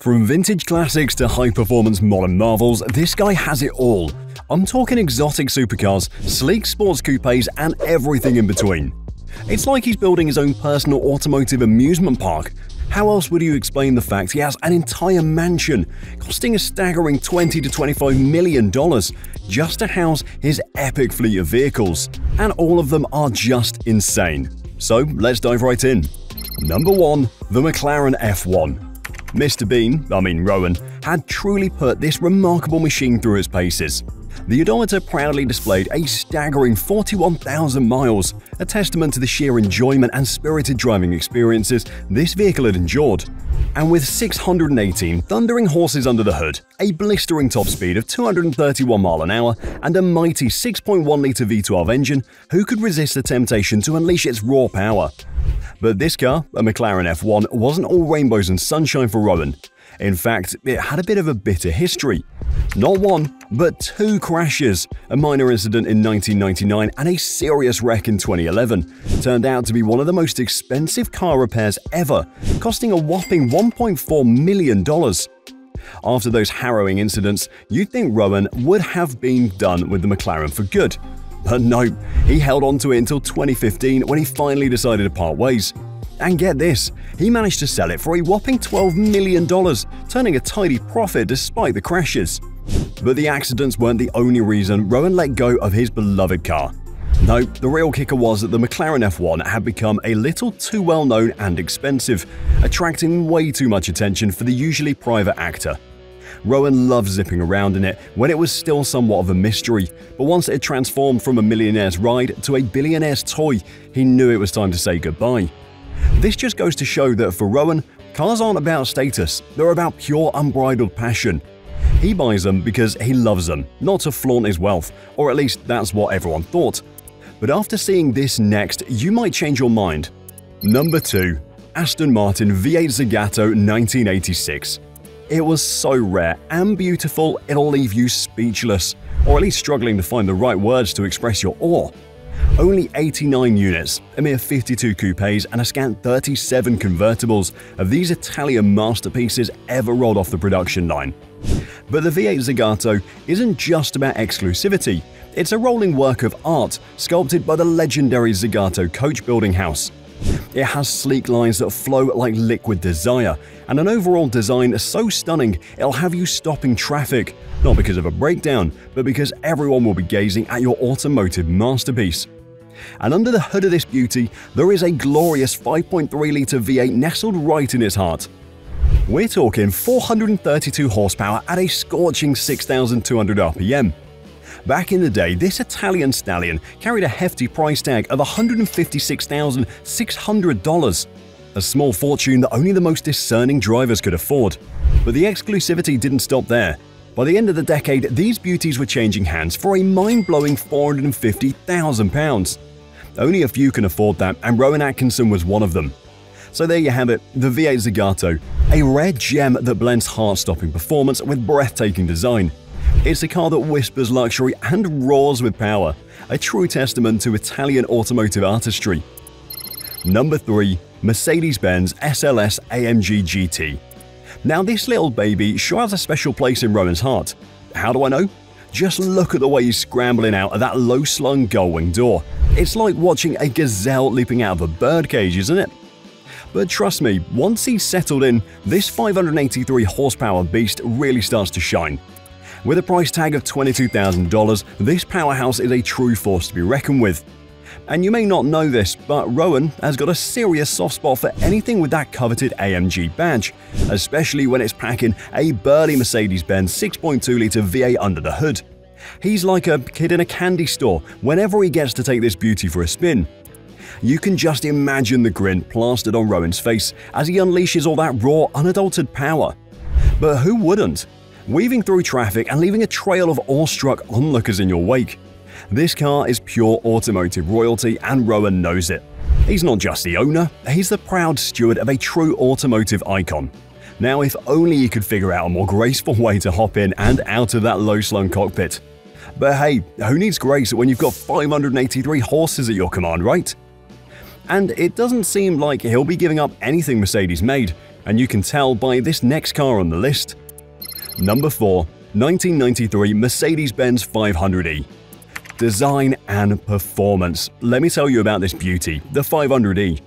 From vintage classics to high-performance modern marvels, this guy has it all. I'm talking exotic supercars, sleek sports coupes, and everything in between. It's like he's building his own personal automotive amusement park. How else would you explain the fact he has an entire mansion, costing a staggering $20 to $25 million, just to house his epic fleet of vehicles? And all of them are just insane. So let's dive right in. Number 1. The McLaren F1. Mr. Bean, Rowan, had truly put this remarkable machine through its paces. The odometer proudly displayed a staggering 41,000 miles, a testament to the sheer enjoyment and spirited driving experiences this vehicle had endured. And with 618 thundering horses under the hood, a blistering top speed of 231 miles an hour, and a mighty 6.1-litre V12 engine, who could resist the temptation to unleash its raw power? But this car, a McLaren F1, wasn't all rainbows and sunshine for Rowan. In fact, it had a bit of a bitter history. Not one, but two crashes, a minor incident in 1999 and a serious wreck in 2011, turned out to be one of the most expensive car repairs ever, costing a whopping $1.4 million. After those harrowing incidents, you'd think Rowan would have been done with the McLaren for good. But no, he held on to it until 2015 when he finally decided to part ways. And get this, he managed to sell it for a whopping $12 million, turning a tidy profit despite the crashes. But the accidents weren't the only reason Rowan let go of his beloved car. No, the real kicker was that the McLaren F1 had become a little too well known and expensive, attracting way too much attention for the usually private actor. Rowan loved zipping around in it when it was still somewhat of a mystery, but once it had transformed from a millionaire's ride to a billionaire's toy, he knew it was time to say goodbye. This just goes to show that for Rowan, cars aren't about status, they're about pure unbridled passion. He buys them because he loves them, not to flaunt his wealth, or at least that's what everyone thought. But after seeing this next, you might change your mind. Number 2. Aston Martin V8 ZAGATO 1986. It was so rare and beautiful it'll leave you speechless, or at least struggling to find the right words to express your awe. Only 89 units, a mere 52 coupes, and a scant 37 convertibles of these Italian masterpieces ever rolled off the production line. But the V8 ZAGATO isn't just about exclusivity, it's a rolling work of art sculpted by the legendary ZAGATO coach building house. It has sleek lines that flow like liquid desire, and an overall design so stunning it'll have you stopping traffic, not because of a breakdown, but because everyone will be gazing at your automotive masterpiece. And under the hood of this beauty, there is a glorious 5.3-litre V8 nestled right in its heart. We're talking 432 horsepower at a scorching 6,200 RPM. Back in the day, this Italian stallion carried a hefty price tag of $156,600, a small fortune that only the most discerning drivers could afford. But the exclusivity didn't stop there. By the end of the decade, these beauties were changing hands for a mind-blowing £450,000. Only a few can afford that, and Rowan Atkinson was one of them. So there you have it, the V8 ZAGATO, a rare gem that blends heart-stopping performance with breathtaking design. It's a car that whispers luxury and roars with power, a true testament to Italian automotive artistry. Number 3. MercedesBenz SLS AMG GT. Now this little baby sure has a special place in Rowan's heart. How do I know? Just look at the way he's scrambling out of that low-slung gull-wing door. It's like watching a gazelle leaping out of a birdcage, isn't it? But trust me, once he's settled in, this 583 horsepower beast really starts to shine. With a price tag of $22,000, this powerhouse is a true force to be reckoned with. And you may not know this, but Rowan has got a serious soft spot for anything with that coveted AMG badge, especially when it's packing a burly Mercedes-Benz 6.2-litre V8 under the hood. He's like a kid in a candy store whenever he gets to take this beauty for a spin. You can just imagine the grin plastered on Rowan's face as he unleashes all that raw, unadulterated power. But who wouldn't? Weaving through traffic and leaving a trail of awestruck onlookers in your wake. This car is pure automotive royalty, and Rowan knows it. He's not just the owner, he's the proud steward of a true automotive icon. Now if only he could figure out a more graceful way to hop in and out of that low-slung cockpit. But hey, who needs grace when you've got 583 horses at your command, right? And it doesn't seem like he'll be giving up anything Mercedes made. And you can tell by this next car on the list. Number 4. 1993 Mercedes-Benz 500e. Design and performance. Let me tell you about this beauty, the 500e.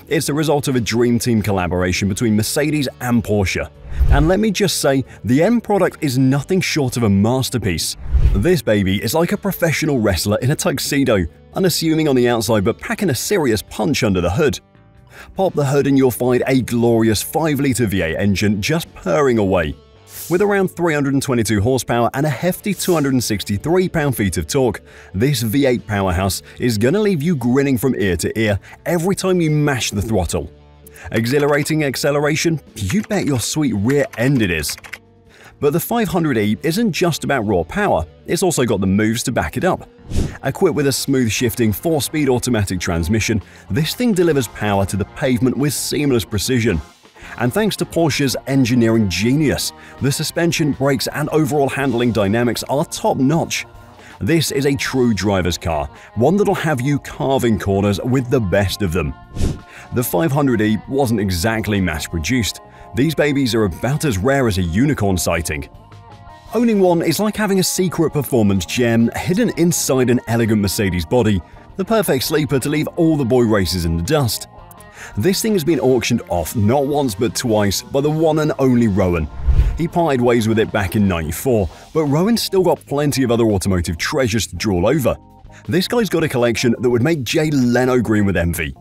It's the result of a dream team collaboration between Mercedes and Porsche. And let me just say, the end product is nothing short of a masterpiece. This baby is like a professional wrestler in a tuxedo, unassuming on the outside but packing a serious punch under the hood. Pop the hood and you'll find a glorious 5-litre V8 engine just purring away. With around 322 horsepower and a hefty 263 pound-feet of torque, this V8 powerhouse is gonna leave you grinning from ear to ear every time you mash the throttle. Exhilarating acceleration? You bet your sweet rear end it is. But the 500e isn't just about raw power, it's also got the moves to back it up. Equipped with a smooth-shifting 4-speed automatic transmission, this thing delivers power to the pavement with seamless precision. And thanks to Porsche's engineering genius, the suspension, brakes and overall handling dynamics are top-notch. This is a true driver's car, one that'll have you carving corners with the best of them. The 500e wasn't exactly mass-produced. These babies are about as rare as a unicorn sighting. Owning one is like having a secret performance gem hidden inside an elegant Mercedes body, the perfect sleeper to leave all the boy races in the dust. This thing has been auctioned off not once but twice by the one and only Rowan. He parted ways with it back in '94, but Rowan's still got plenty of other automotive treasures to drool over. This guy's got a collection that would make Jay Leno green with envy.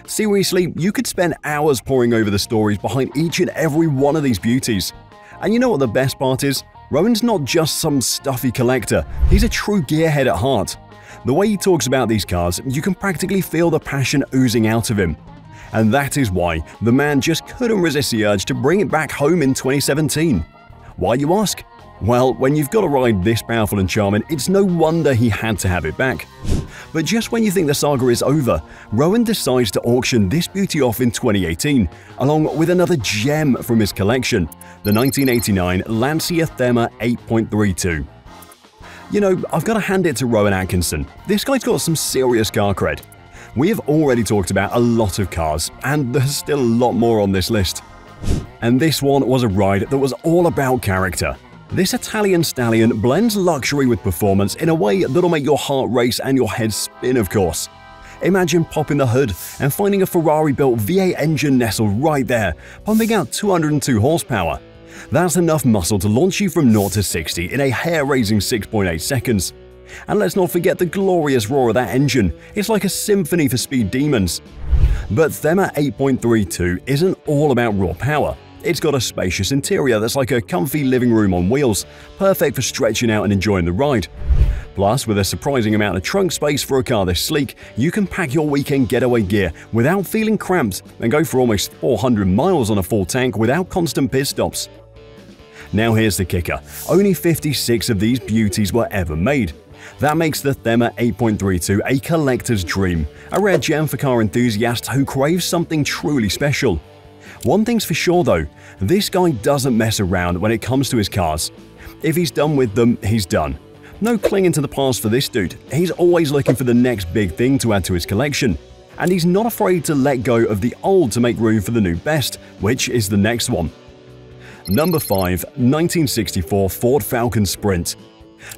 Seriously, you could spend hours poring over the stories behind each and every one of these beauties. And you know what the best part is? Rowan's not just some stuffy collector, he's a true gearhead at heart. The way he talks about these cars, you can practically feel the passion oozing out of him. And that is why the man just couldn't resist the urge to bring it back home in 2017. Why, you ask? Well, when you've got a ride this powerful and charming, it's no wonder he had to have it back. But just when you think the saga is over, Rowan decides to auction this beauty off in 2018, along with another gem from his collection, the 1989 Lancia Thema 8.32. You know, I've got to hand it to Rowan Atkinson. This guy's got some serious car cred. We have already talked about a lot of cars, and there's still a lot more on this list. And this one was a ride that was all about character. This Italian stallion blends luxury with performance in a way that'll make your heart race and your head spin, of course. Imagine popping the hood and finding a Ferrari-built V8 engine nestled right there, pumping out 202 horsepower. That's enough muscle to launch you from 0 to 60 in a hair-raising 6.8 seconds. And let's not forget the glorious roar of that engine, it's like a symphony for speed demons. But Thema 8.32 isn't all about raw power. It's got a spacious interior that's like a comfy living room on wheels, perfect for stretching out and enjoying the ride. Plus, with a surprising amount of trunk space for a car this sleek, you can pack your weekend getaway gear without feeling cramped and go for almost 400 miles on a full tank without constant pit stops. Now here's the kicker, only 56 of these beauties were ever made. That makes the Thema 8.32 a collector's dream, a rare gem for car enthusiasts who crave something truly special. One thing's for sure though, this guy doesn't mess around when it comes to his cars. If he's done with them, he's done. No clinging to the past for this dude, he's always looking for the next big thing to add to his collection. And he's not afraid to let go of the old to make room for the new best, which is the next one. Number 5. 1964 Ford Falcon Sprint.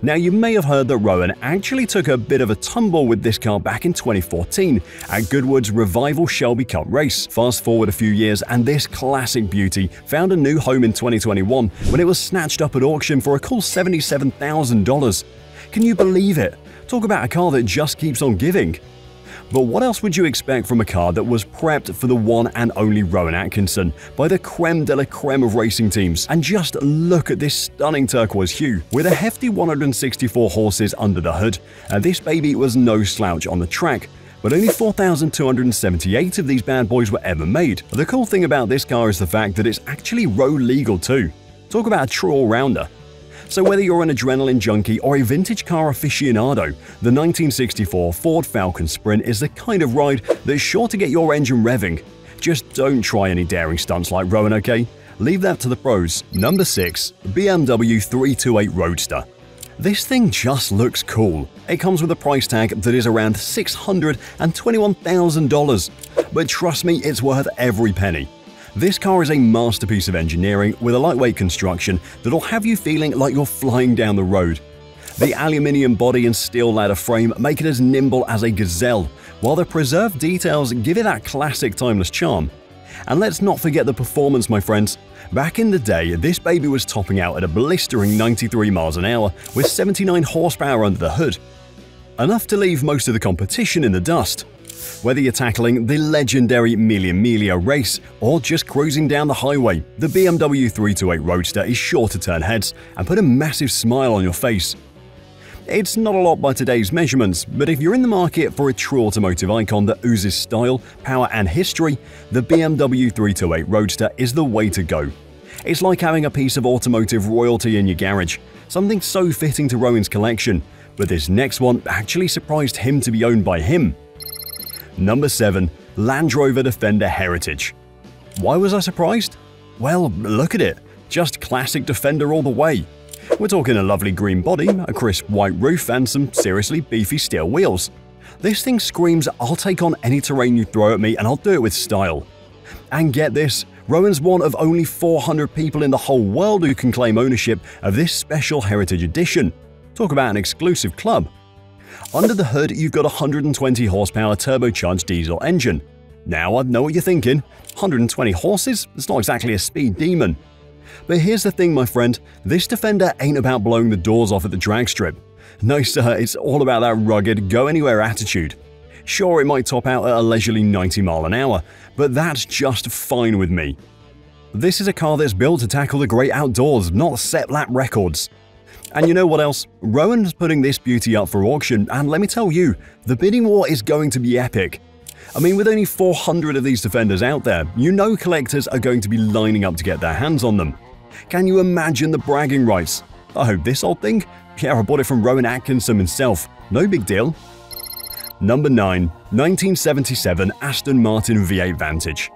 Now, you may have heard that Rowan actually took a bit of a tumble with this car back in 2014 at Goodwood's Revival Shelby Cup race. Fast forward a few years and this classic beauty found a new home in 2021 when it was snatched up at auction for a cool $77,000. Can you believe it? Talk about a car that just keeps on giving. But what else would you expect from a car that was prepped for the one and only Rowan Atkinson by the creme de la creme of racing teams? And just look at this stunning turquoise hue. With a hefty 164 horses under the hood, this baby was no slouch on the track. But only 4,278 of these bad boys were ever made. The cool thing about this car is the fact that it's actually road legal too. Talk about a true all-rounder. So whether you're an adrenaline junkie or a vintage car aficionado, the 1964 Ford Falcon Sprint is the kind of ride that's sure to get your engine revving. Just don't try any daring stunts like Rowan, okay? Leave that to the pros. Number 6. BMW 328 Roadster. This thing just looks cool. It comes with a price tag that is around $621,000. But trust me, it's worth every penny. This car is a masterpiece of engineering with a lightweight construction that'll have you feeling like you're flying down the road. The aluminium body and steel ladder frame make it as nimble as a gazelle, while the preserved details give it that classic timeless charm. And let's not forget the performance, my friends. Back in the day, this baby was topping out at a blistering 93 miles an hour with 79 horsepower under the hood. Enough to leave most of the competition in the dust. Whether you're tackling the legendary Mille Miglia race or just cruising down the highway, the BMW 328 Roadster is sure to turn heads and put a massive smile on your face. It's not a lot by today's measurements, but if you're in the market for a true automotive icon that oozes style, power and history, the BMW 328 Roadster is the way to go. It's like having a piece of automotive royalty in your garage, something so fitting to Rowan's collection, but this next one actually surprised him to be owned by him. Number 7. Land Rover Defender Heritage. Why was I surprised? Well, look at it. Just classic Defender all the way. We're talking a lovely green body, a crisp white roof, and some seriously beefy steel wheels. This thing screams, I'll take on any terrain you throw at me and I'll do it with style. And get this, Rowan's one of only 400 people in the whole world who can claim ownership of this special Heritage Edition. Talk about an exclusive club. Under the hood, you've got a 120 horsepower turbocharged diesel engine. Now I know what you're thinking, 120 horses? It's not exactly a speed demon. But here's the thing, my friend, this Defender ain't about blowing the doors off at the drag strip. No sir, it's all about that rugged, go-anywhere attitude. Sure, it might top out at a leisurely 90 miles an hour, but that's just fine with me. This is a car that's built to tackle the great outdoors, not set lap records. And you know what else? Rowan's putting this beauty up for auction, and let me tell you, the bidding war is going to be epic. I mean, with only 400 of these Defenders out there, you know collectors are going to be lining up to get their hands on them. Can you imagine the bragging rights? Oh, this old thing? Yeah, I bought it from Rowan Atkinson himself. No big deal. Number 9. 1977 Aston Martin V8 Vantage.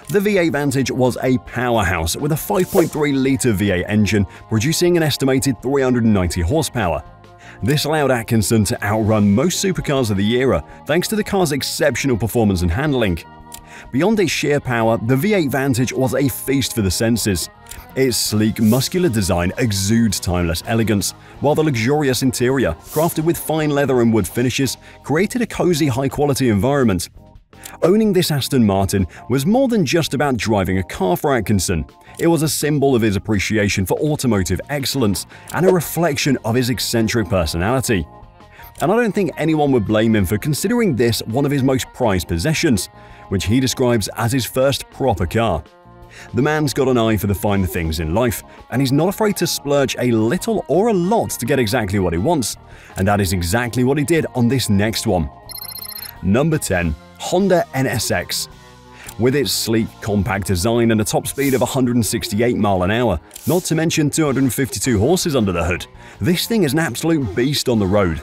The V8 Vantage was a powerhouse with a 5.3-litre V8 engine producing an estimated 390 horsepower. This allowed Atkinson to outrun most supercars of the era thanks to the car's exceptional performance and handling. Beyond its sheer power, the V8 Vantage was a feast for the senses. Its sleek, muscular design exudes timeless elegance, while the luxurious interior, crafted with fine leather and wood finishes, created a cozy, high-quality environment. Owning this Aston Martin was more than just about driving a car for Atkinson. It was a symbol of his appreciation for automotive excellence and a reflection of his eccentric personality. And I don't think anyone would blame him for considering this one of his most prized possessions, which he describes as his first proper car. The man's got an eye for the finer things in life, and he's not afraid to splurge a little or a lot to get exactly what he wants, and that is exactly what he did on this next one. Number 10. Honda NSX. With its sleek, compact design and a top speed of 168 miles an hour, not to mention 252 horses under the hood, this thing is an absolute beast on the road.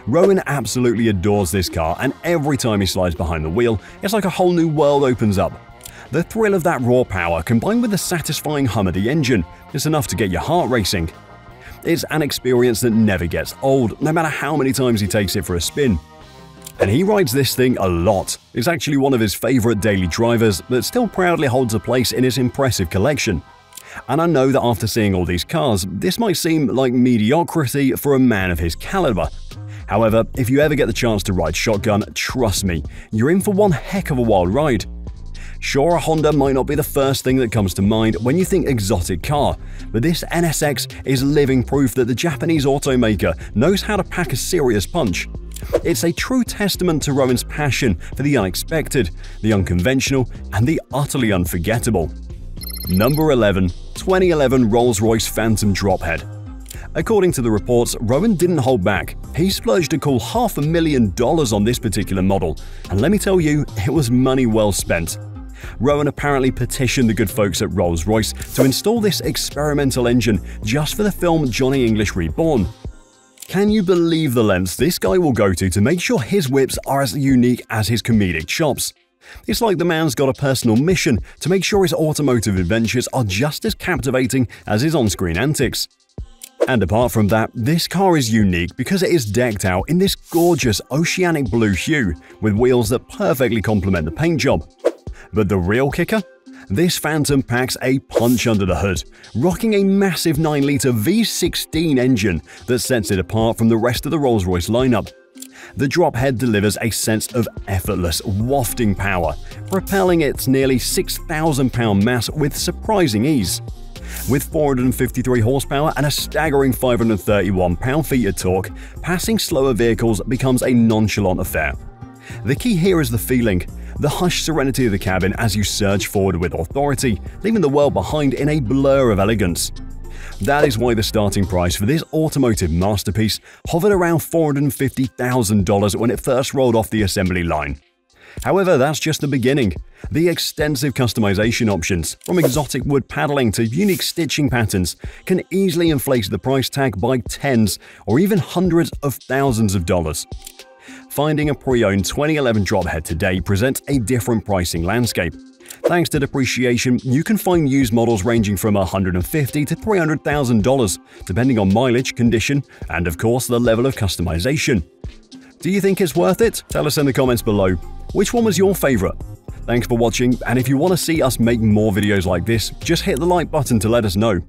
Rowan absolutely adores this car, and every time he slides behind the wheel, it's like a whole new world opens up. The thrill of that raw power combined with the satisfying hum of the engine is enough to get your heart racing. It's an experience that never gets old, no matter how many times he takes it for a spin. And he rides this thing a lot. It's actually one of his favorite daily drivers that still proudly holds a place in his impressive collection. And I know that after seeing all these cars, this might seem like mediocrity for a man of his caliber. However, if you ever get the chance to ride shotgun, trust me, you're in for one heck of a wild ride. Sure, a Honda might not be the first thing that comes to mind when you think exotic car, but this NSX is living proof that the Japanese automaker knows how to pack a serious punch. It's a true testament to Rowan's passion for the unexpected, the unconventional, and the utterly unforgettable. Number 11. 2011 RollsRoyce Phantom Drophead. According to the reports, Rowan didn't hold back. He splurged a cool $500,000 on this particular model, and let me tell you, it was money well spent. Rowan apparently petitioned the good folks at Rolls-Royce to install this experimental engine just for the film Johnny English Reborn. Can you believe the lengths this guy will go to make sure his whips are as unique as his comedic chops? It's like the man's got a personal mission to make sure his automotive adventures are just as captivating as his on-screen antics. And apart from that, this car is unique because it is decked out in this gorgeous oceanic blue hue with wheels that perfectly complement the paint job. But the real kicker? This Phantom packs a punch under the hood, rocking a massive 9-litre V16 engine that sets it apart from the rest of the Rolls-Royce lineup. The drop head delivers a sense of effortless, wafting power, propelling its nearly 6,000-pound mass with surprising ease. With 453 horsepower and a staggering 531 pound-feet of torque, passing slower vehicles becomes a nonchalant affair. The key here is the feeling, the hushed serenity of the cabin as you surge forward with authority, leaving the world behind in a blur of elegance. That is why the starting price for this automotive masterpiece hovered around $450,000 when it first rolled off the assembly line. However, that's just the beginning. The extensive customization options, from exotic wood paneling to unique stitching patterns, can easily inflate the price tag by tens or even hundreds of thousands of dollars. Finding a pre-owned 2011 drophead today presents a different pricing landscape. Thanks to depreciation, you can find used models ranging from $150,000 to $300,000, depending on mileage, condition, and of course the level of customization. Do you think it's worth it? Tell us in the comments below. Which one was your favorite? Thanks for watching, and if you want to see us make more videos like this, just hit the like button to let us know.